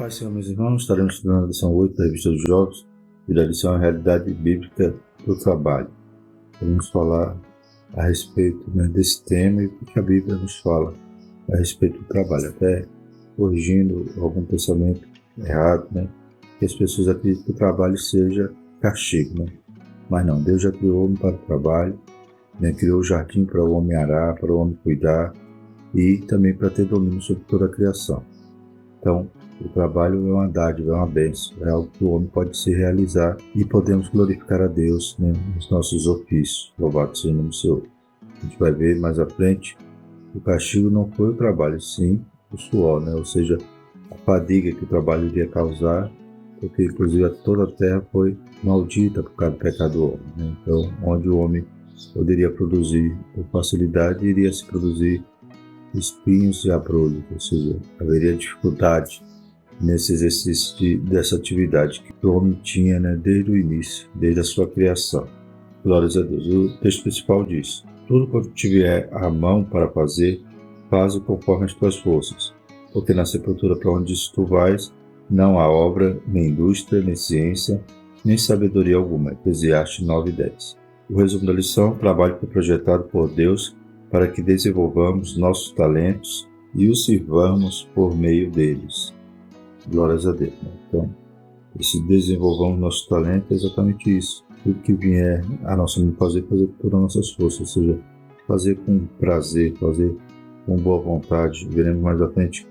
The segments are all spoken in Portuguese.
Paz, Senhor, meus irmãos, estaremos estudando a lição 8 da Revista dos Jovens e da lição A Realidade Bíblica do Trabalho. Vamos falar a respeito desse tema e o que a Bíblia nos fala a respeito do trabalho, até corrigindo algum pensamento errado, que as pessoas acreditam que o trabalho seja castigo, Mas não, Deus já criou o homem para o trabalho, criou o jardim para o homem arar, para o homem cuidar e também para ter domínio sobre toda a criação. Então, o trabalho é uma dádiva, é uma bênção, é algo que o homem pode se realizar e podemos glorificar a Deus nos nossos ofícios. Louvado seja o nome do Senhor. A gente vai ver mais à frente, o castigo não foi o trabalho, sim o suor, ou seja, a fadiga que o trabalho iria causar, porque inclusive toda a terra foi maldita por causa do pecado do homem. Então, onde o homem poderia produzir com facilidade, iria se produzir espinhos e abrolhos, ou seja, haveria dificuldade nesse exercício dessa atividade que o homem tinha desde o início, desde a sua criação. Glórias a Deus. O texto principal diz: tudo quanto tiver a mão para fazer, faz-o conforme as tuas forças, porque na sepultura para onde tu vais, não há obra, nem indústria, nem ciência, nem sabedoria alguma. Eclesiastes 9:10. O resumo da lição: o trabalho foi projetado por Deus para que desenvolvamos nossos talentos e os sirvamos por meio deles. Glórias a Deus. Então, esse desenvolvamos nossos talentos é exatamente isso. Tudo que vier a nossa mão fazer com todas as nossas forças, ou seja, fazer com prazer, fazer com boa vontade. Veremos mais à frente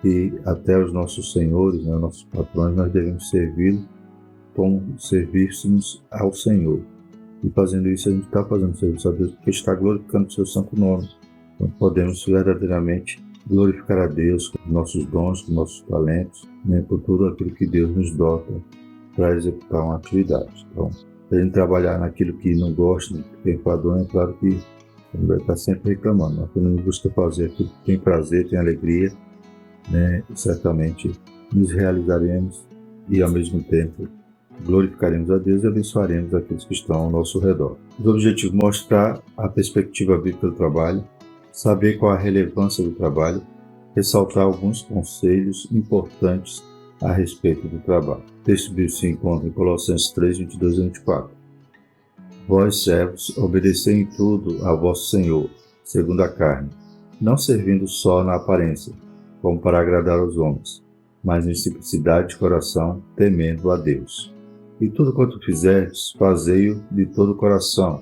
que até os nossos senhores, nossos patrões, nós devemos servi-los como servíssemos ao Senhor. E fazendo isso, a gente está fazendo serviço a Deus, porque está glorificando o seu santo nome. Então, podemos verdadeiramente glorificar a Deus com nossos dons, com nossos talentos, por tudo aquilo que Deus nos dota para executar uma atividade. Então, se a gente trabalhar naquilo que não gosta, que é enfadonho, é claro que a gente vai estar sempre reclamando. Mas quando a gente busca fazer aquilo que tem prazer, tem alegria, certamente nos realizaremos e, ao mesmo tempo, glorificaremos a Deus e abençoaremos aqueles que estão ao nosso redor. Os objetivos: mostrar a perspectiva bíblica do trabalho, saber qual a relevância do trabalho, ressaltar alguns conselhos importantes a respeito do trabalho. O texto bíblico se encontra em Colossenses 3, 22 e 24. Vós, servos, obedecei em tudo ao vosso Senhor, segundo a carne, não servindo só na aparência, como para agradar aos homens, mas em simplicidade de coração, temendo a Deus. E tudo quanto fizerdes, fazei-o de todo o coração,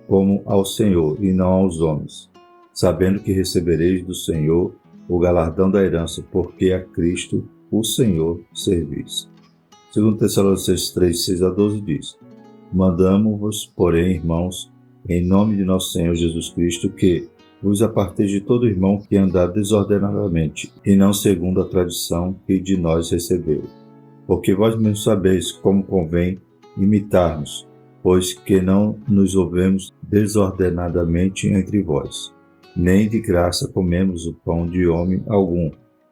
como ao Senhor e não aos homens, sabendo que recebereis do Senhor o galardão da herança, porque a Cristo, o Senhor, servis. Segundo Tessalonicenses 3, 6 a 12 diz: mandamo-vos, porém, irmãos, em nome de nosso Senhor Jesus Cristo, que vos aparteis de todo irmão que andar desordenadamente, e não segundo a tradição que de nós recebeu. Porque vós mesmos sabeis como convém imitar-nos, pois que não nos ouvemos desordenadamente entre vós. Nem de graça comemos o pão de homem algum,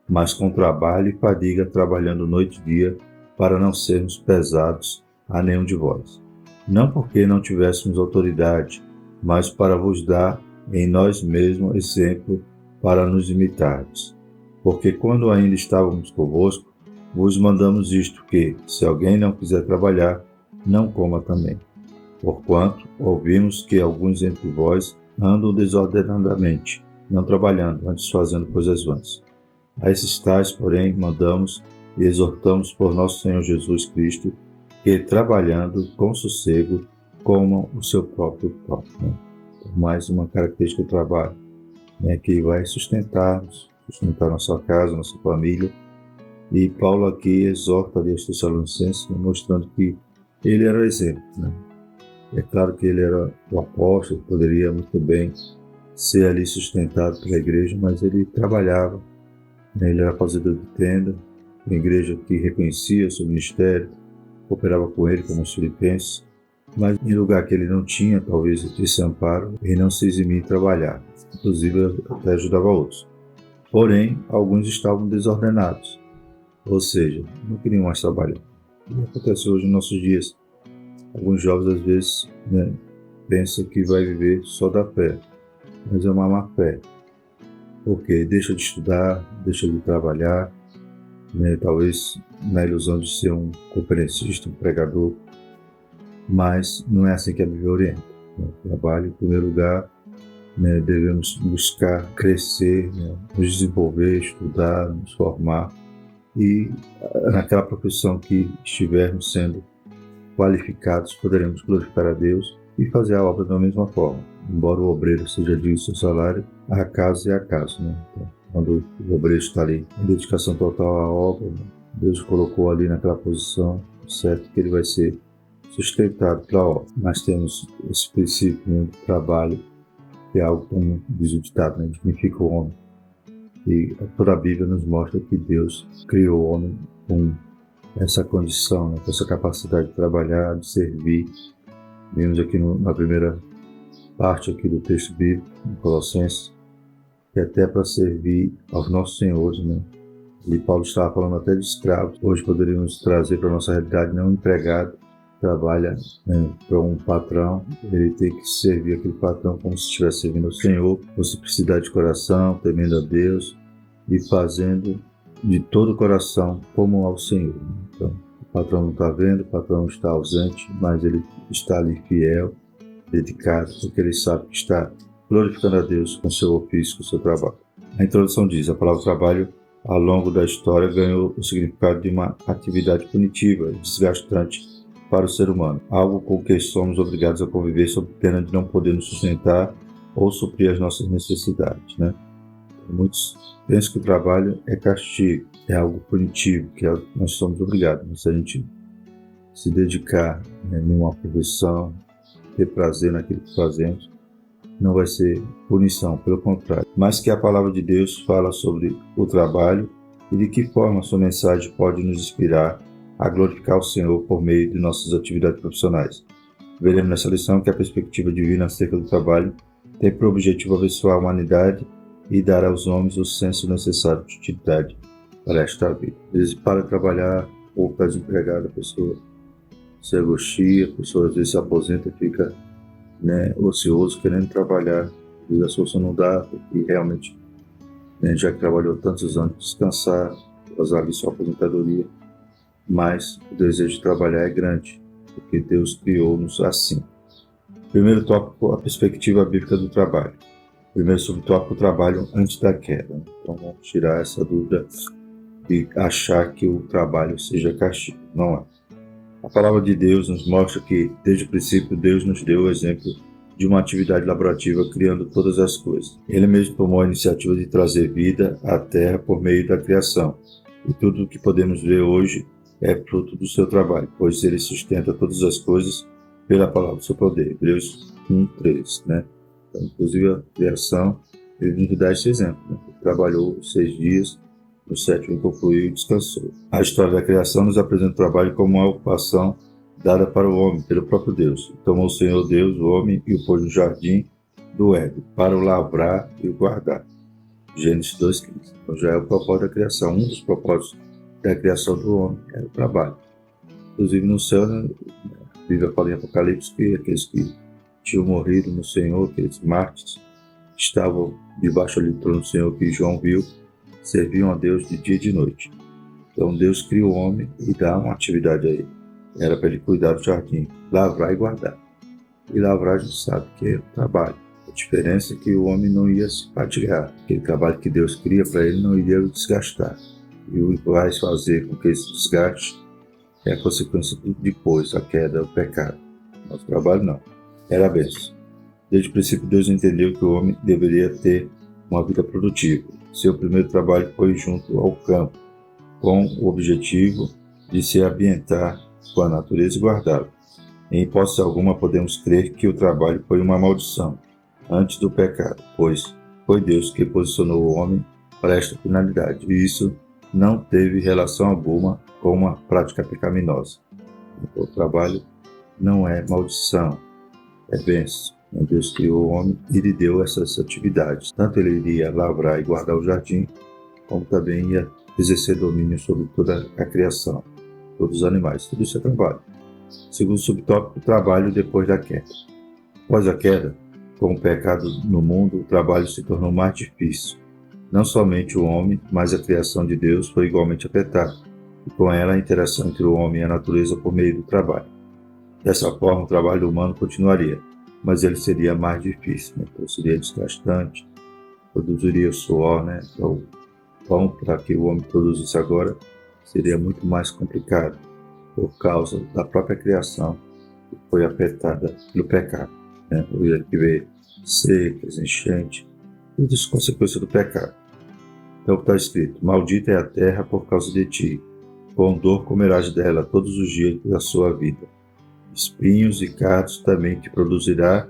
mas com trabalho e fadiga, trabalhando noite e dia, para não sermos pesados a nenhum de vós. Não porque não tivéssemos autoridade, mas para vos dar em nós mesmos exemplo para nos imitardes. Porque quando ainda estávamos convosco, vos mandamos isto, que, se alguém não quiser trabalhar, não coma também. Porquanto ouvimos que alguns entre vós andam desordenadamente, não trabalhando, antes fazendo coisas vãs. A esses tais, porém, mandamos e exortamos por nosso Senhor Jesus Cristo, que, trabalhando com sossego, comam o seu próprio pão. Mais uma característica do trabalho, que vai sustentar nossa casa, nossa família. E Paulo aqui exorta ali aos Tessalonicenses, mostrando que ele era o exemplo. É claro que ele era o apóstolo, poderia muito bem ser ali sustentado pela igreja, mas ele trabalhava, ele era fazedor de tenda, a igreja que reconhecia o seu ministério, cooperava com ele, como os filipenses, mas em lugar que ele não tinha, talvez, esse amparo, ele não se eximia em trabalhar, inclusive até ajudava outros. Porém, alguns estavam desordenados, ou seja, não queriam mais trabalhar. E acontece hoje nos nossos dias. Alguns jovens, às vezes, pensam que vai viver só da fé, mas é uma má fé, porque deixa de estudar, deixa de trabalhar, né, talvez na ilusão de ser um conferencista, um pregador, mas não é assim que a Bíblia orienta. No trabalho, em primeiro lugar, né, devemos buscar crescer, né, nos desenvolver, estudar, nos formar e naquela profissão que estivermos sendo qualificados, poderemos glorificar a Deus e fazer a obra da mesma forma. Embora o obreiro seja digno do seu salário, há caso e há caso, né? Então, quando o obreiro está ali em dedicação total à obra, né, Deus colocou ali naquela posição, certo que ele vai ser sustentado pela obra. Mas temos esse princípio, né, do trabalho, que é algo como diz o ditado, né, dignifica o homem. E toda a Bíblia nos mostra que Deus criou o homem com essa condição, né, com essa capacidade de trabalhar, de servir. Vimos aqui na primeira parte aqui do texto bíblico, em Colossenses, que até para servir aos nossos senhores, né? E Paulo estava falando até de escravos. Hoje poderíamos trazer para a nossa realidade, né, um empregado que trabalha, né, para um patrão, ele tem que servir aquele patrão como se estivesse servindo ao Senhor, com simplicidade de coração, temendo a Deus e fazendo de todo o coração como ao Senhor. Então, o patrão não está vendo, o patrão está ausente, mas ele está ali fiel, dedicado, porque ele sabe que está glorificando a Deus com seu ofício, com seu trabalho. A introdução diz: a palavra trabalho, ao longo da história, ganhou o significado de uma atividade punitiva, desgastante para o ser humano, algo com que somos obrigados a conviver sob pena de não poder nos sustentar ou suprir as nossas necessidades, né? Muitos pensam que o trabalho é castigo, é algo punitivo, que nós somos obrigados. Mas se a gente se dedicar, né, em uma profissão, ter prazer naquilo que fazemos, não vai ser punição, pelo contrário. Mas que a palavra de Deus fala sobre o trabalho e de que forma a sua mensagem pode nos inspirar a glorificar o Senhor por meio de nossas atividades profissionais. Veremos nessa lição que a perspectiva divina acerca do trabalho tem por objetivo abençoar a humanidade e dar aos homens o senso necessário de utilidade para esta vida. Às vezes, para trabalhar ou para desempregada, a pessoa se angustia, a pessoa às vezes se aposenta e fica, né, ocioso, querendo trabalhar. Às vezes a solução não dá, porque realmente, né, já que trabalhou tantos anos, descansar, fazer ali sua aposentadoria, mas o desejo de trabalhar é grande, porque Deus criou-nos assim. Primeiro tópico, a perspectiva bíblica do trabalho. Primeiro subtópico, o trabalho antes da queda. Então vamos tirar essa dúvida de achar que o trabalho seja castigo. Não é. A palavra de Deus nos mostra que, desde o princípio, Deus nos deu o exemplo de uma atividade laborativa criando todas as coisas. Ele mesmo tomou a iniciativa de trazer vida à terra por meio da criação. E tudo o que podemos ver hoje é fruto do seu trabalho, pois ele sustenta todas as coisas pela palavra do seu poder. Hebreus 1:3, né? Então, inclusive a criação, ele nos dá esse exemplo, né? Ele trabalhou 6 dias, no 7º concluiu e descansou. A história da criação nos apresenta o trabalho como uma ocupação dada para o homem pelo próprio Deus. Tomou o Senhor Deus, o homem, e o pôs no jardim do Éden, para o lavrar e o guardar. Gênesis 2:15. Então já é o propósito da criação. Um dos propósitos da criação do homem é o trabalho. Inclusive no céu, né, a Bíblia fala em Apocalipse que aqueles que tinham morrido no Senhor, aqueles mártires, estavam debaixo ali do trono do Senhor que João viu, serviam a Deus de dia e de noite. Então Deus cria o homem e dá uma atividade a ele. Era para ele cuidar do jardim, lavrar e guardar. E lavrar a gente sabe que é o trabalho. A diferença é que o homem não ia se fatigar. Aquele trabalho que Deus cria para ele não iria o desgastar. E o que vai fazer com que esse desgaste é a consequência de depois, a queda, o pecado. Nosso trabalho não. Era a bênção. Desde o princípio, Deus entendeu que o homem deveria ter uma vida produtiva. Seu primeiro trabalho foi junto ao campo, com o objetivo de se ambientar com a natureza e guardá-la. Em hipótese alguma, podemos crer que o trabalho foi uma maldição antes do pecado, pois foi Deus que posicionou o homem para esta finalidade, e isso não teve relação alguma com uma prática pecaminosa. Então, o trabalho não é maldição, é bênção. Deus criou o homem e lhe deu essas atividades. Tanto ele iria lavrar e guardar o jardim, como também ia exercer domínio sobre toda a criação, todos os animais. Tudo isso é trabalho. Segundo subtópico, o trabalho depois da queda. Após a queda, com o pecado no mundo, o trabalho se tornou mais difícil. Não somente o homem, mas a criação de Deus foi igualmente afetada, e com ela a interação entre o homem e a natureza por meio do trabalho. Dessa forma, o trabalho humano continuaria, mas ele seria mais difícil, né? Então, seria desgastante, produziria suor, né? Então, pão para que o homem produzisse agora seria muito mais complicado por causa da própria criação que foi afetada pelo pecado, né? Hoje a gente vê secas, enchentes, tudo isso consequência do pecado. Então está escrito: maldita é a terra por causa de ti, com dor comerás dela todos os dias da sua vida. Espinhos e cardos também te produzirá,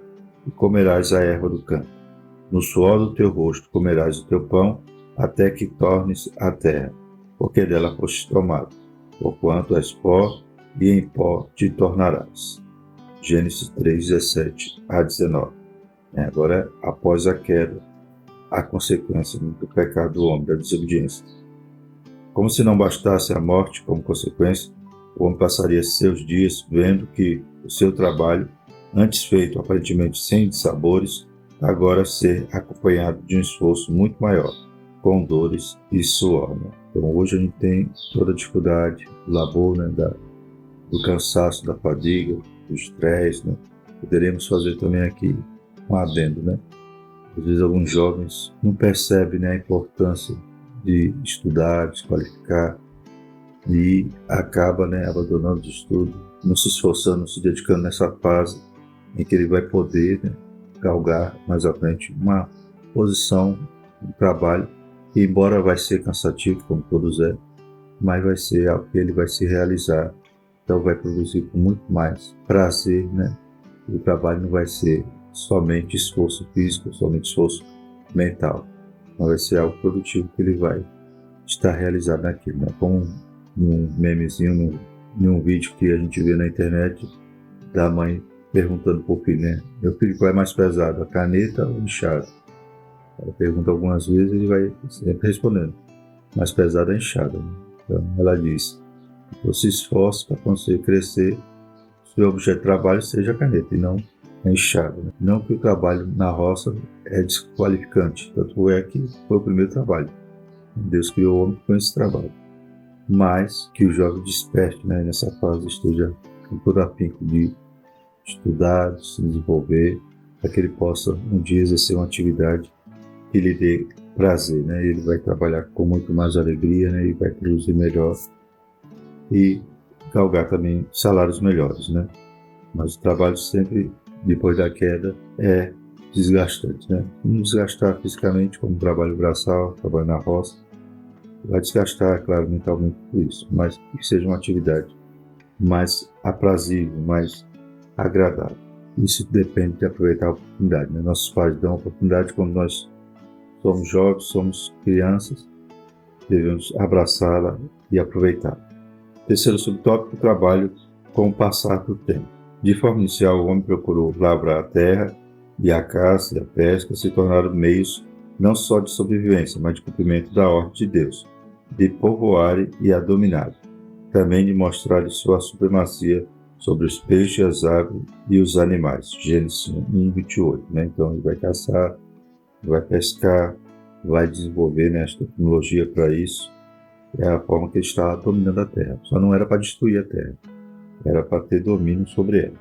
e comerás a erva do campo. No suor do teu rosto comerás o teu pão, até que tornes a terra, porque dela fostes tomado, porquanto és pó, e em pó te tornarás. Gênesis 3, 17 a 19. Agora, após a queda, a consequência do pecado do homem, da desobediência. Como se não bastasse a morte como consequência, o homem passaria seus dias vendo que o seu trabalho, antes feito aparentemente sem dissabores, agora ser acompanhado de um esforço muito maior, com dores e suor. Né? Então hoje a gente tem toda a dificuldade do labor, né? Do cansaço, da fadiga, do estresse. Né? Poderemos fazer também aqui um adendo, né? Às vezes alguns jovens não percebem, né, a importância de estudar, de se qualificar, e acaba, né, abandonando os estudos, não se esforçando, não se dedicando nessa fase em que ele vai poder, né, galgar mais à frente uma posição, um trabalho que, embora vai ser cansativo, como todos é, mas vai ser algo que ele vai se realizar, então vai produzir com muito mais prazer, né? O trabalho não vai ser somente esforço físico, somente esforço mental, mas vai ser algo produtivo que ele vai estar realizado naquilo, né? Como num memezinho, num vídeo que a gente vê na internet, da mãe perguntando para o filho, né? Meu filho, qual é mais pesado, a caneta ou o enxada? Ela pergunta algumas vezes e ele vai sempre respondendo, mais pesado é a enxada. Né? Então ela diz, então se esforce para quando você crescer, seu objeto de trabalho seja a caneta e não a enxada. Né? Não que o trabalho na roça é desqualificante, tanto é que foi o primeiro trabalho. Deus criou o homem com esse trabalho. Mas que o jovem desperte, né, nessa fase, esteja com todo afinco de estudar, de se desenvolver, para que ele possa um dia exercer uma atividade que lhe dê prazer, né? Ele vai trabalhar com muito mais alegria, né? E vai produzir melhor e galgar também salários melhores, né? Mas o trabalho sempre, depois da queda, é desgastante, né? Não desgastar fisicamente, como trabalho braçal, trabalho na roça, vai desgastar, claro, mentalmente por isso, mas que seja uma atividade mais aprazível, mais agradável. Isso depende de aproveitar a oportunidade, né? Nossos pais dão a oportunidade quando nós somos jovens, somos crianças, devemos abraçá-la e aproveitá-la. Terceiro subtópico, o trabalho com o passar do tempo. De forma inicial, o homem procurou lavrar a terra e a caça e a pesca se tornaram meios não só de sobrevivência, mas de cumprimento da ordem de Deus, de povoarem e a dominarem, também de mostrar sua supremacia sobre os peixes, as aves e os animais. Gênesis 1, 28. Né? Então ele vai caçar, vai pescar, vai desenvolver, né, a tecnologia para isso. É a forma que ele está dominando a terra. Só não era para destruir a terra, era para ter domínio sobre ela.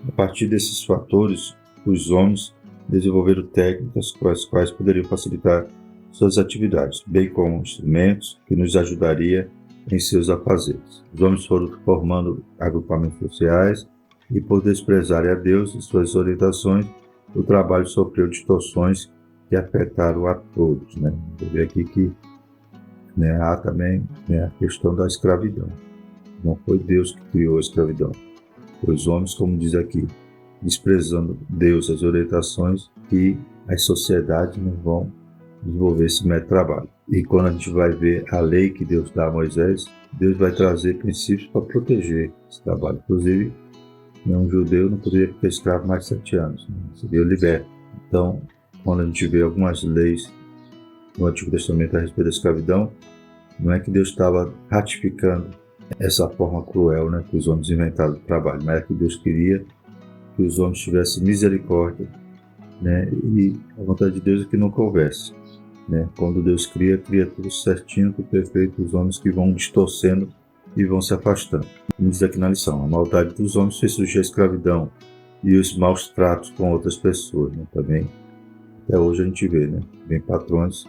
A partir desses fatores, os homens desenvolveram técnicas com as quais poderiam facilitar suas atividades, bem como instrumentos que nos ajudariam em seus afazeres. Os homens foram formando agrupamentos sociais e, por desprezarem a Deus e suas orientações, o trabalho sofreu distorções que afetaram a todos. Né? Vou ver aqui que, né, há também, né, a questão da escravidão. Não foi Deus que criou a escravidão. Foi os homens, como diz aqui, desprezando Deus, as orientações, que as sociedades não vão desenvolver esse método de trabalho. E quando a gente vai ver a lei que Deus dá a Moisés, Deus vai trazer princípios para proteger esse trabalho. Inclusive, um judeu não poderia ficar escravo mais de 7 anos, né? Seria liberto. Então, quando a gente vê algumas leis no Antigo Testamento a respeito da escravidão, não é que Deus estava ratificando essa forma cruel, né, que os homens inventaram do trabalho, mas é que Deus queria que os homens tivessem misericórdia, né, e a vontade de Deus é que nunca houvesse. né? Quando Deus cria tudo certinho, tudo perfeito, os homens que vão distorcendo e vão se afastando. Como diz aqui na lição, a maldade dos homens fez surgir a escravidão e os maus tratos com outras pessoas, né? Também, até hoje a gente vê, né? Vem patrões,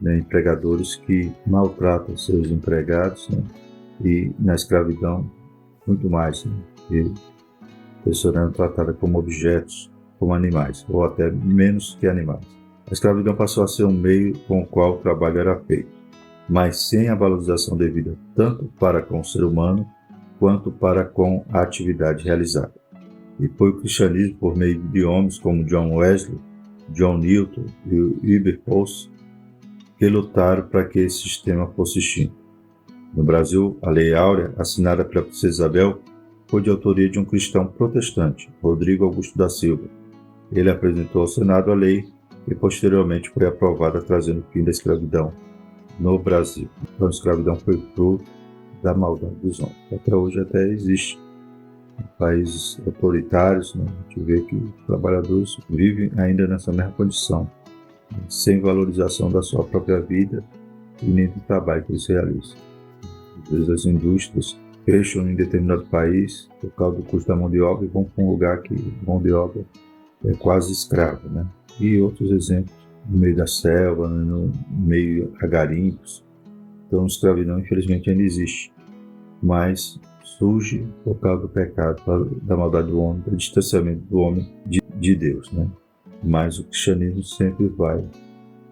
né? Empregadores que maltratam seus empregados, né? E na escravidão, muito mais, né? E pessoas eram tratadas como objetos, como animais, ou até menos que animais. A escravidão passou a ser um meio com o qual o trabalho era feito, mas sem a valorização devida tanto para com o ser humano, quanto para com a atividade realizada. E foi o cristianismo, por meio de homens como John Wesley, John Newton e Wilberforce, que lutaram para que esse sistema fosse extinto. No Brasil, a Lei Áurea, assinada pela Princesa Isabel, foi de autoria de um cristão protestante, Rodrigo Augusto da Silva. Ele apresentou ao Senado a lei e posteriormente foi aprovada, trazendo o fim da escravidão no Brasil. Então a escravidão foi fruto da maldade dos homens. Até hoje até existe. Em países autoritários, né, a gente vê que os trabalhadores vivem ainda nessa mesma condição, né, sem valorização da sua própria vida e nem do trabalho que eles realizam. Às vezes as indústrias fecham em determinado país por causa do custo da mão de obra e vão para um lugar que a mão de obra é quase escrava, né? E outros exemplos no meio da selva, né, no meio a garimpos. Então a escravidão infelizmente ainda existe, mas surge por causa do pecado, da maldade do homem, do distanciamento do homem de Deus, né? Mas o cristianismo sempre vai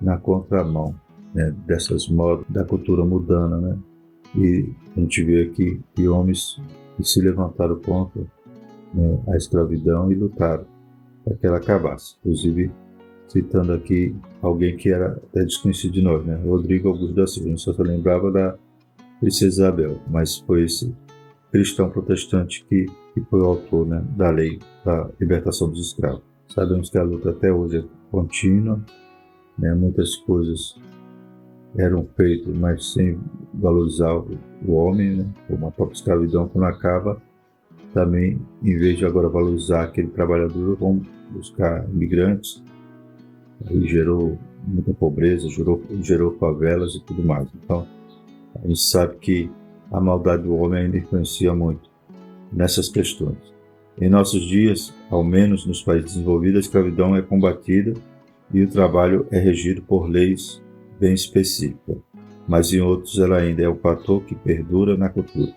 na contramão, né, dessas modas da cultura mundana, né? E a gente vê aqui que homens que se levantaram contra, né, a escravidão e lutaram para que ela acabasse. Inclusive, citando aqui alguém que era até desconhecido de nós, né? Rodrigo Augusto da Silva. A gente só se lembrava da Princesa Isabel, mas foi esse cristão protestante que foi o autor, né, da lei da libertação dos escravos. Sabemos que a luta até hoje é contínua, né? Muitas coisas eram feitas, mas sem valorizar o homem, né? Como a própria escravidão, quando acaba, também, em vez de agora valorizar aquele trabalhador, vão buscar imigrantes, aí gerou muita pobreza, gerou favelas e tudo mais. Então, a gente sabe que a maldade do homem ainda influencia muito nessas questões. Em nossos dias, ao menos nos países desenvolvidos, a escravidão é combatida e o trabalho é regido por leis bem específicas, mas em outros ela ainda é um fator que perdura na cultura.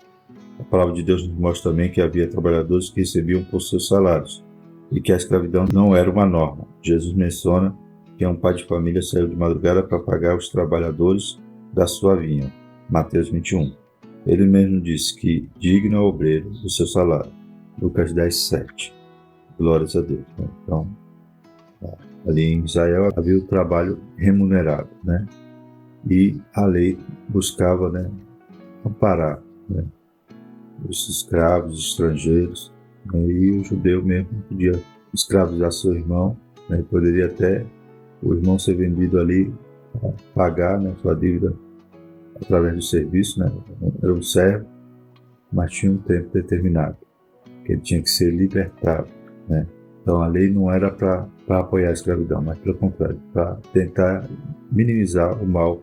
A palavra de Deus nos mostra também que havia trabalhadores que recebiam por seus salários e que a escravidão não era uma norma. Jesus menciona que um pai de família saiu de madrugada para pagar os trabalhadores da sua vinha. Mateus 21. Ele mesmo disse que digno é o obreiro do seu salário. Lucas 10:7. Glórias a Deus. Então, ali em Israel havia o trabalho remunerado, né? E a lei buscava, né, amparar, né, os escravos, os estrangeiros, né? E o judeu mesmo podia escravizar seu irmão, né? Poderia até o irmão ser vendido ali, pagar, né, sua dívida através do serviço, né? Era um servo, mas tinha um tempo determinado, que ele tinha que ser libertado, né? Então a lei não era para apoiar a escravidão, mas pelo contrário, para tentar minimizar o mal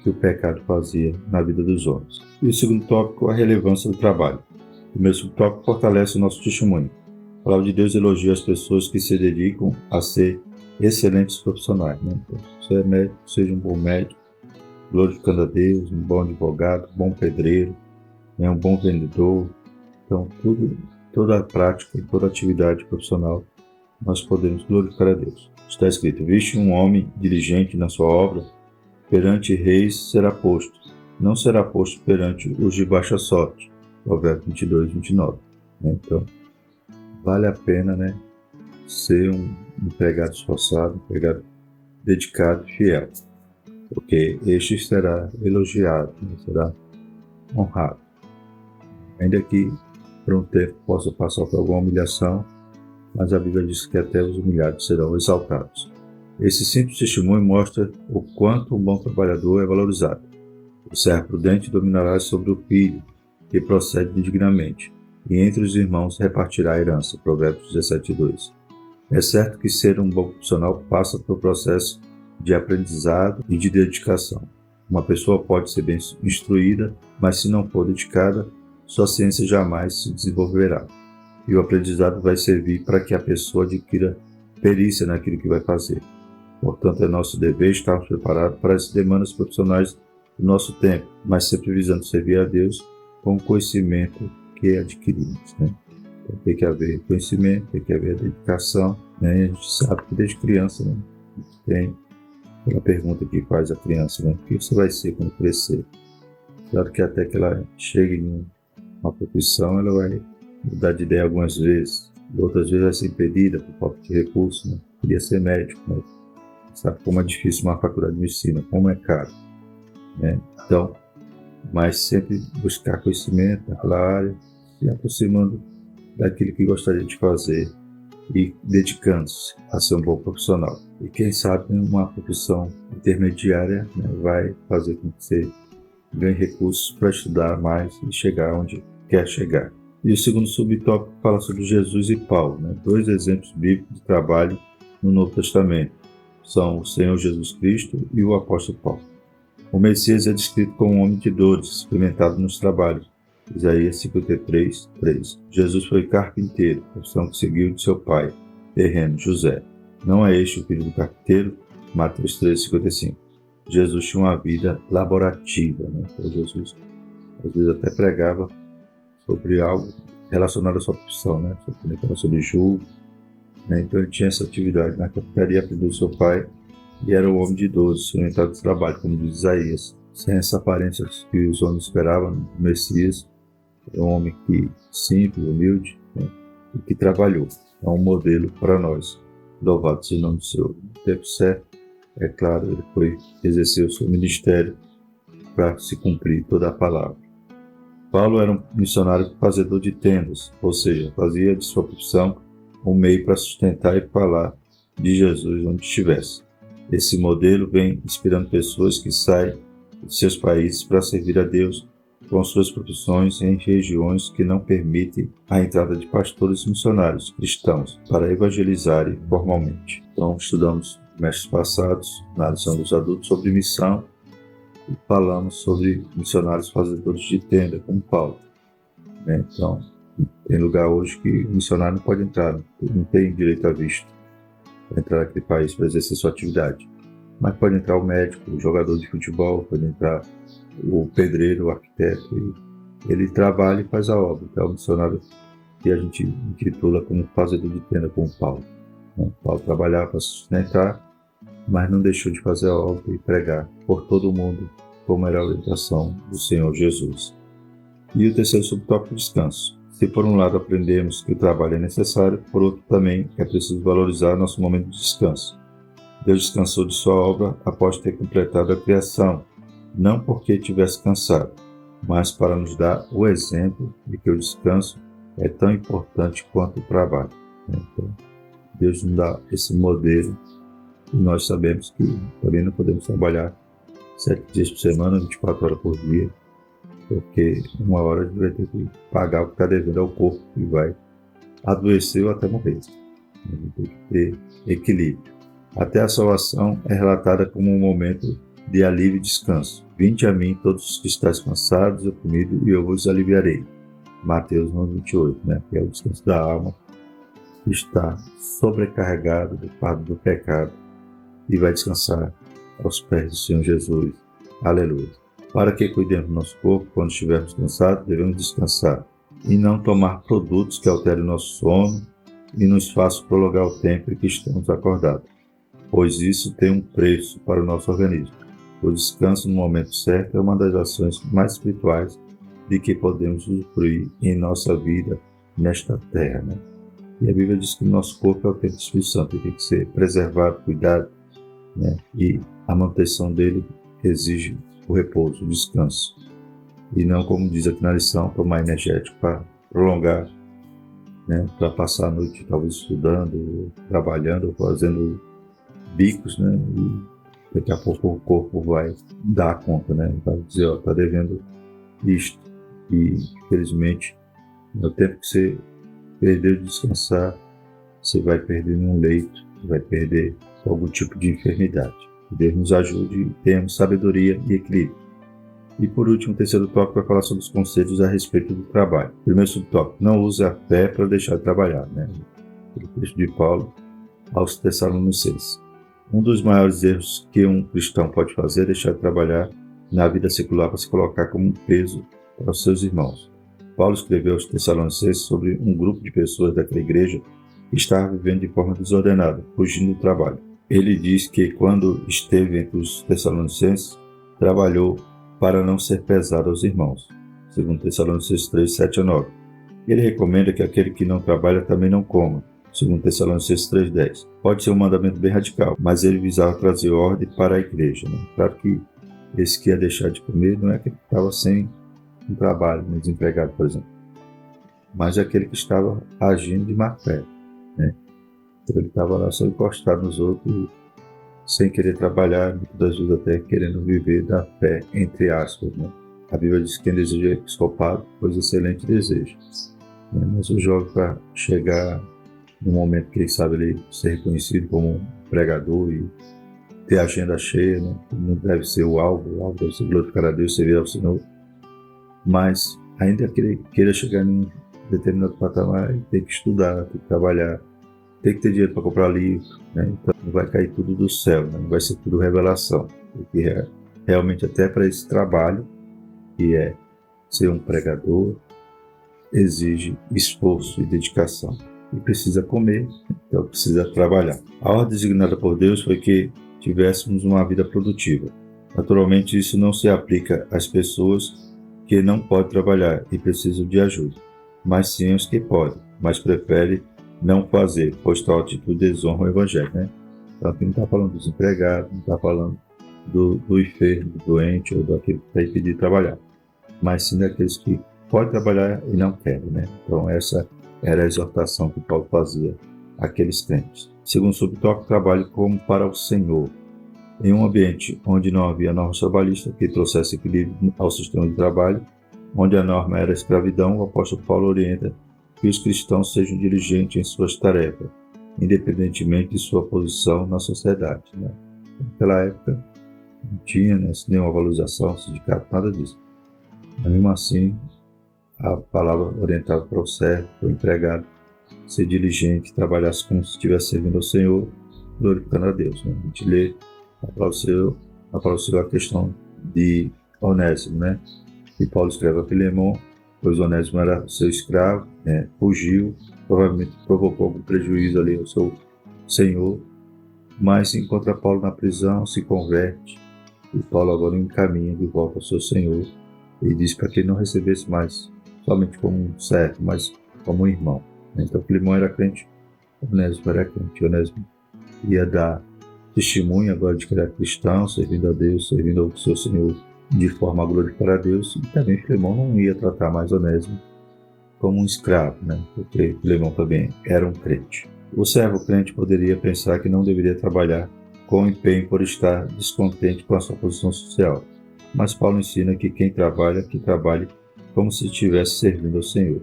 que o pecado fazia na vida dos homens. E o segundo tópico, a relevância do trabalho. O primeiro subtópico fortalece o nosso testemunho. A palavra de Deus elogia as pessoas que se dedicam a ser excelentes profissionais, né? Então, se você é médico, seja um bom médico, glorificando a Deus, um bom advogado, um bom pedreiro, né, um bom vendedor. Então, toda a prática e toda a atividade profissional, nós podemos glorificar a Deus. Está escrito: viste um homem diligente na sua obra, perante reis será posto, não será posto perante os de baixa sorte. Provérbios 22:29. Então, vale a pena, né, ser um empregado esforçado, um empregado dedicado e fiel, porque este será elogiado, né, será honrado. Ainda que por um tempo possa passar por alguma humilhação, mas a Bíblia diz que até os humilhados serão exaltados. Esse simples testemunho mostra o quanto um bom trabalhador é valorizado. O servo prudente dominará sobre o filho, que procede dignamente, e entre os irmãos repartirá a herança. Provérbios 17:2. É certo que ser um bom profissional passa pelo processo de aprendizado e de dedicação. Uma pessoa pode ser bem instruída, mas se não for dedicada, sua ciência jamais se desenvolverá. E o aprendizado vai servir para que a pessoa adquira perícia naquilo que vai fazer. Portanto, é nosso dever estarmos preparados para as demandas profissionais do nosso tempo, mas sempre visando servir a Deus com o conhecimento que adquirimos, né? Então, tem que haver conhecimento, tem que haver dedicação, né? A gente sabe que desde criança, né, a gente tem aquela pergunta que faz a criança, né? O que você vai ser quando crescer? Claro que até que ela chegue em uma profissão, ela vai mudar de ideia algumas vezes, e outras vezes vai ser impedida por falta de recursos, né? Queria ser médico, mas sabe como é difícil uma faculdade de medicina, como é caro, né? Então, mas sempre buscar conhecimento naquela área, se aproximando daquilo que gostaria de fazer e dedicando-se a ser um bom profissional. E quem sabe uma profissão intermediária, né, vai fazer com que você ganhe recursos para estudar mais e chegar onde quer chegar. E o segundo subtópico fala sobre Jesus e Paulo, né? Dois exemplos bíblicos de trabalho no Novo Testamento. São o Senhor Jesus Cristo e o apóstolo Paulo. O Messias é descrito como um homem de dores, experimentado nos trabalhos. Isaías 53, 3. Jesus foi carpinteiro, profissão que seguiu de seu pai, terreno, José. Não é este o filho do carpinteiro? Mateus 13, 55. Jesus tinha uma vida laborativa, né? Então Jesus às vezes até pregava sobre algo relacionado à sua profissão, né? Sobre julgo, né? Então ele tinha essa atividade na carpintaria, aprendeu do seu pai, e era um homem de 12, experimentado de trabalho, como diz Isaías, sem essa aparência que os homens esperavam no Messias. É um homem que simples, humilde, né, e que trabalhou. É um modelo para nós. Louvado seja o nome do Senhor. No tempo certo, é claro, ele exerceu o seu ministério para se cumprir toda a palavra. Paulo era um missionário fazedor de tendas, ou seja, fazia de sua profissão um meio para sustentar e falar de Jesus onde estivesse. Esse modelo vem inspirando pessoas que saem de seus países para servir a Deus com suas profissões em regiões que não permitem a entrada de pastores missionários cristãos para evangelizarem formalmente. Então, estudamos mestres passados na lição dos adultos sobre missão e falamos sobre missionários fazedores de tenda, como Paulo, né? Então, tem lugar hoje que o missionário não pode entrar, não tem direito a visto para entrar naquele país para exercer sua atividade. Mas pode entrar o médico, o jogador de futebol, pode entrar o pedreiro, o arquiteto. Ele trabalha e faz a obra. Então, é o missionário que a gente intitula como fazedor de tenda, como Paulo. Paulo trabalhava para sustentar, mas não deixou de fazer a obra e pregar por todo o mundo, como era a orientação do Senhor Jesus. E o terceiro subtópico, descanso. Se por um lado aprendemos que o trabalho é necessário, por outro também é preciso valorizar nosso momento de descanso. Deus descansou de sua obra após ter completado a criação, não porque tivesse cansado, mas para nos dar o exemplo de que o descanso é tão importante quanto o trabalho. Então, Deus nos dá esse modelo e nós sabemos que também não podemos trabalhar 7 dias por semana, 24 horas por dia, porque uma hora a gente vai ter que pagar o que está devendo ao corpo e vai adoecer ou até morrer. A gente tem que ter equilíbrio. Até a salvação é relatada como um momento de alívio e descanso. Vinde a mim todos os que estáis cansados e oprimidos, e eu vos aliviarei. Mateus 28, né? Que é o descanso da alma, que está sobrecarregado do fardo do pecado e vai descansar aos pés do Senhor Jesus. Aleluia. Para que cuidemos do nosso corpo, quando estivermos cansados, devemos descansar e não tomar produtos que alterem o nosso sono e nos façam prolongar o tempo em que estamos acordados, pois isso tem um preço para o nosso organismo. O descanso no momento certo é uma das ações mais espirituais de que podemos usufruir em nossa vida nesta terra, né? E a Bíblia diz que o nosso corpo é o templo do Espírito Santo, ele tem que ser preservado, cuidado, né? E a manutenção dele exige o repouso, o descanso. E não, como diz aqui na lição, tomar energético para prolongar, né? Para passar a noite talvez estudando, trabalhando, fazendo bicos, né? E daqui a pouco o corpo vai dar conta, né? Vai dizer, ó, tá devendo isto. E, infelizmente, no tempo que você perdeu de descansar, você vai perder num leito, vai perder algum tipo de enfermidade. Que Deus nos ajude e tenhamos sabedoria e equilíbrio. E por último, o terceiro tópico vai falar sobre os conselhos a respeito do trabalho. Primeiro subtópico, não use a fé para deixar de trabalhar, né? O texto de Paulo aos Tessalonicenses. Um dos maiores erros que um cristão pode fazer é deixar de trabalhar na vida secular para se colocar como um peso para os seus irmãos. Paulo escreveu aos Tessalonicenses sobre um grupo de pessoas daquela igreja que estava vivendo de forma desordenada, fugindo do trabalho. Ele diz que quando esteve entre os Tessalonicenses, trabalhou para não ser pesado aos irmãos, segundo Tessalonicenses 3, 7 a 9. Ele recomenda que aquele que não trabalha também não coma, segundo Tessalonicenses 3, 10. Pode ser um mandamento bem radical, mas ele visava trazer ordem para a igreja, né? Claro que esse que ia deixar de comer não é aquele que estava sem um trabalho, desempregado, por exemplo, mas é aquele que estava agindo de má fé, né? Então ele estava lá só encostado nos outros, sem querer trabalhar, muitas das vezes até querendo viver da fé, entre aspas, né? A Bíblia diz que quem deseja episcopado, pois excelente desejo. Né? Mas o jovem, para chegar no momento que ele sabe ele ser reconhecido como um pregador e ter a agenda cheia, né? Não deve ser o alvo deve ser glorificar a Deus, servir ao Senhor. Mas ainda que ele queira chegar em um determinado patamar, ele tem que estudar, tem que trabalhar, tem que ter dinheiro para comprar livro, né? Então não vai cair tudo do céu, né? Não vai ser tudo revelação, porque realmente até para esse trabalho, que é ser um pregador, exige esforço e dedicação. E precisa comer, então precisa trabalhar. A ordem designada por Deus foi que tivéssemos uma vida produtiva. Naturalmente isso não se aplica às pessoas que não podem trabalhar e precisam de ajuda, mas sim aos que podem, mas preferem não fazer, pois tal atitude desonra o Evangelho, né? Então aqui não está falando dos empregados, não está falando do enfermo, do doente ou daquele que está impedido de trabalhar, mas sim daqueles que podem trabalhar e não querem, né? Então essa era a exortação que Paulo fazia àqueles crentes. Segundo subtópico, trabalho como para o Senhor. Em um ambiente onde não havia norma trabalhista que trouxesse equilíbrio ao sistema de trabalho, onde a norma era a escravidão, o apóstolo Paulo orienta que os cristãos sejam diligentes em suas tarefas, independentemente de sua posição na sociedade, né? Naquela época não tinha, né, nenhuma valorização, sindicato, nada disso. Mas mesmo assim, a palavra orientava para o servo, para o empregado, ser diligente, trabalhasse como se estivesse servindo ao Senhor, glorificando a Deus, né? A gente lê a palavra Senhor a questão de Onésimo, né? E Paulo escreve a Filemon, pois Onésimo era seu escravo, né? Fugiu, provavelmente provocou algum prejuízo ali ao seu senhor, mas encontra Paulo na prisão, se converte, e Paulo agora encaminha de volta ao seu senhor e diz para que ele não recebesse mais somente como um servo, mas como um irmão. Então Filemon era crente, Onésimo era crente. Onésimo ia dar testemunho agora de que era cristão, servindo a Deus, servindo ao seu Senhor de forma a glorificar a Deus, e também Filemon não ia tratar mais Onésimo como um escravo, né? Porque Filemon também era um crente. O servo crente poderia pensar que não deveria trabalhar com empenho por estar descontente com a sua posição social, mas Paulo ensina que quem trabalha, que trabalhe como se estivesse servindo ao Senhor.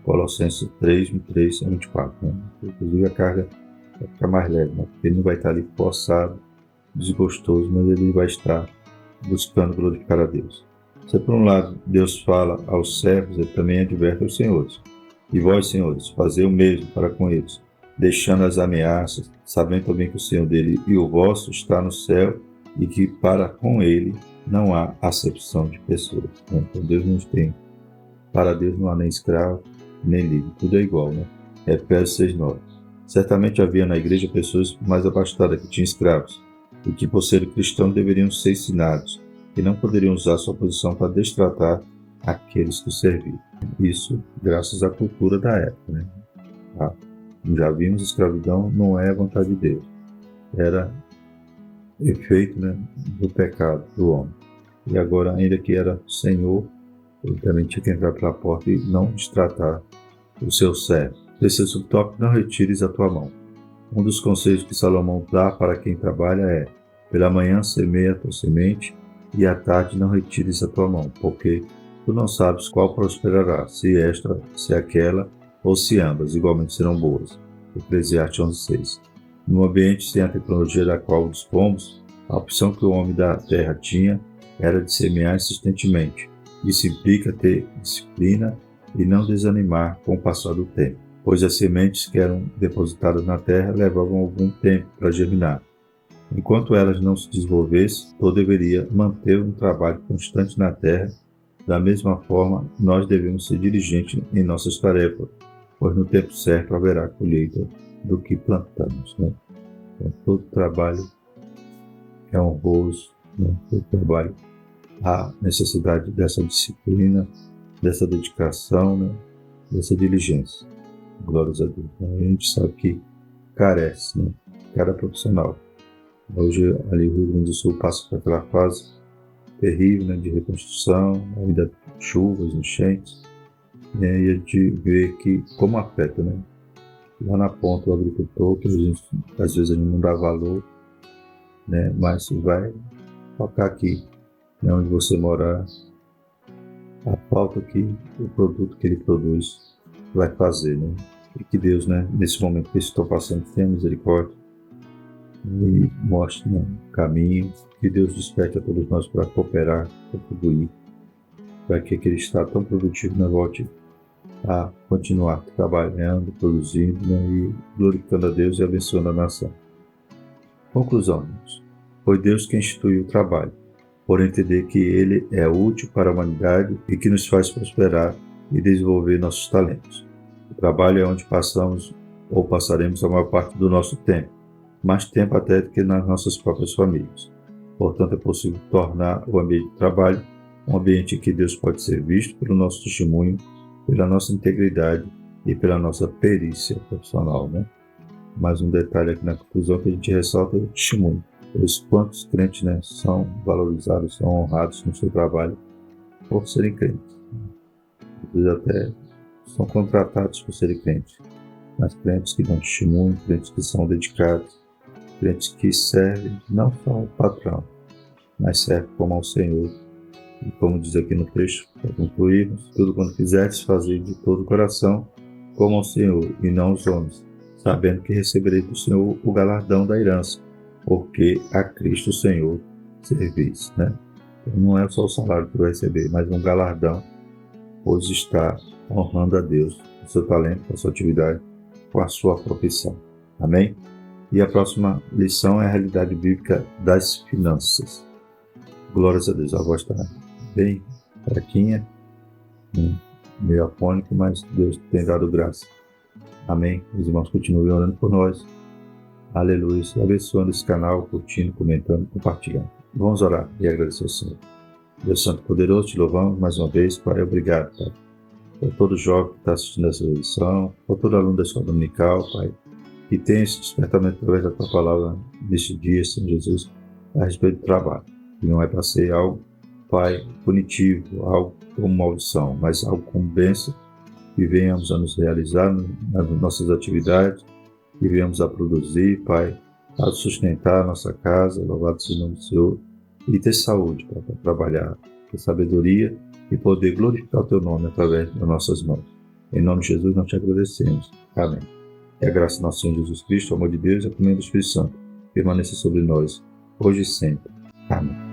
Colossenses 3, 3 a 24. Né? Inclusive a carga vai ficar mais leve, né? Porque ele não vai estar ali forçado, desgostoso, mas ele vai estar buscando glorificar a Deus. Se por um lado Deus fala aos servos, ele também adverte aos senhores. E vós, senhores, fazei o mesmo para com eles, deixando as ameaças, sabendo também que o Senhor dele e o vosso está no céu e que para com ele não há acepção de pessoas. Né? Então Deus nos tem. Para Deus não há nem escravo, nem livre, tudo é igual, né? Efésios 6:9. Certamente havia na igreja pessoas mais abastadas que tinham escravos, e que por serem cristãos deveriam ser ensinados, e não poderiam usar sua posição para destratar aqueles que o serviam. Isso graças à cultura da época, né? Já vimos, escravidão não é a vontade de Deus, era efeito, né, do pecado do homem. E agora, ainda que era Senhor, ele também tinha que entrar pela porta e não destratar o seu servo. Terceiro subtópico, não retires a tua mão. Um dos conselhos que Salomão dá para quem trabalha é: pela manhã semeia a tua semente e à tarde não retires a tua mão, porque tu não sabes qual prosperará, se esta, se aquela, ou se ambas igualmente serão boas. Eclesiastes 11:6. No ambiente sem a tecnologia da qual dispomos, A opção que o homem da terra tinha era de semear insistentemente. Isso implica ter disciplina e não desanimar com o passar do tempo, pois as sementes que eram depositadas na terra levavam algum tempo para germinar. Enquanto elas não se desenvolvessem, eu deveria manter um trabalho constante na terra. Da mesma forma, nós devemos ser diligentes em nossas tarefas, pois no tempo certo haverá colheita do que plantamos. Então, todo trabalho é honroso, todo trabalho há necessidade dessa disciplina, dessa dedicação, dessa diligência. Glórias a Deus. A gente sabe que carece, cada profissional. Hoje, ali o Rio Grande do Sul passa por aquela fase terrível, de reconstrução, ainda chuvas, enchentes, e a gente vê que como afeta, lá na ponta o agricultor, que às vezes a gente não dá valor, mas vai focar aqui, onde você morar, a falta que o produto que ele produz vai fazer, E que Deus, nesse momento que estou passando, tenha misericórdia e mostre o caminho, que Deus desperte a todos nós para cooperar, contribuir, para que aquele estado tão produtivo volte a continuar trabalhando, produzindo, e glorificando a Deus e abençoando a nação. Conclusão, irmãos. Foi Deus quem instituiu o trabalho, por entender que ele é útil para a humanidade e que nos faz prosperar e desenvolver nossos talentos. O trabalho é onde passamos ou passaremos a maior parte do nosso tempo, mais tempo até do que nas nossas próprias famílias. Portanto, é possível tornar o ambiente de trabalho um ambiente em que Deus pode ser visto pelo nosso testemunho, pela nossa integridade e pela nossa perícia profissional. Mais um detalhe aqui na conclusão que a gente ressalta é o testemunho. Pois quantos crentes são valorizados, são honrados no seu trabalho por serem crentes. Eles até são contratados por serem crentes. Mas crentes que dão testemunho, crentes que são dedicados, crentes que servem não só ao patrão, mas servem como ao Senhor. E como diz aqui no texto, para concluirmos, tudo quanto quiseres fazer de todo o coração, como ao Senhor e não aos homens, sabendo que recebereis do Senhor o galardão da herança, porque a Cristo Senhor servis. Então, não é só o salário que vai receber, mas um galardão, pois está honrando a Deus, com o seu talento, com a sua atividade, com a sua profissão. Amém? E a próxima lição é a realidade bíblica das finanças. Glórias a Deus. A voz está bem fraquinha, meio afônico, mas Deus tem dado graça. Amém? Os irmãos continuem orando por nós. Aleluia. Abençoando esse canal, curtindo, comentando, compartilhando. Vamos orar e agradecer ao Senhor. Deus Santo e Poderoso, te louvamos mais uma vez, Pai. Obrigado, Pai. Por todo jovem que está assistindo essa lição, por todo aluno da escola dominical, Pai, que tem esse despertamento através da Tua palavra neste dia, Senhor Jesus, a respeito do trabalho. Que não é para ser algo, Pai, punitivo, algo como maldição, mas algo como bênção, que venhamos a nos realizar nas nossas atividades, que venhamos a produzir, Pai, a sustentar a nossa casa, louvado seja o nome do Senhor, e ter saúde, Pai, para trabalhar, ter sabedoria e poder glorificar o Teu nome através das nossas mãos. Em nome de Jesus, nós te agradecemos. Amém. E a graça do nosso Senhor Jesus Cristo, o amor de Deus e a comunhão do Espírito Santo permaneça sobre nós, hoje e sempre. Amém.